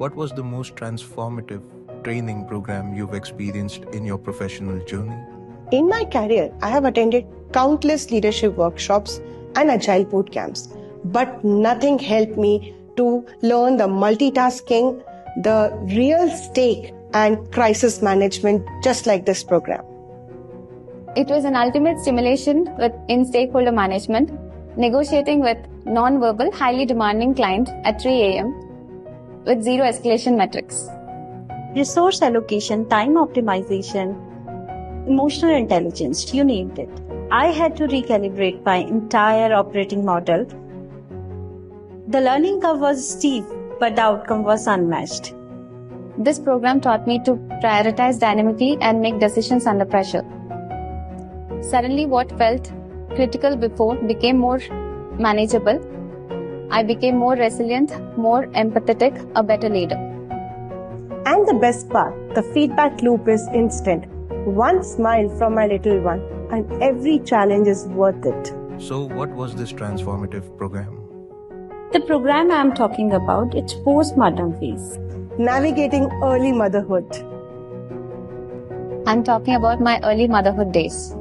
what was the most transformative training program you've experienced in your professional journey? In my career, I have attended countless leadership workshops and agile boot camps, but nothing helped me to learn the multitasking, the real stake and crisis management just like this program. It was an ultimate stimulation in stakeholder management, negotiating with non-verbal, highly demanding clients at 3 a.m. with zero escalation metrics. Resource allocation, time optimization, emotional intelligence, you named it. I had to recalibrate my entire operating model. The learning curve was steep, but the outcome was unmatched. This program taught me to prioritize dynamically and make decisions under pressure. Suddenly, what felt critical before became more manageable. I became more resilient, more empathetic, a better leader. And the best part, the feedback loop is instant. One smile from my little one, and every challenge is worth it. So, what was this transformative program? The program I'm talking about, it's postmodern phase. Navigating early motherhood. I'm talking about my early motherhood days.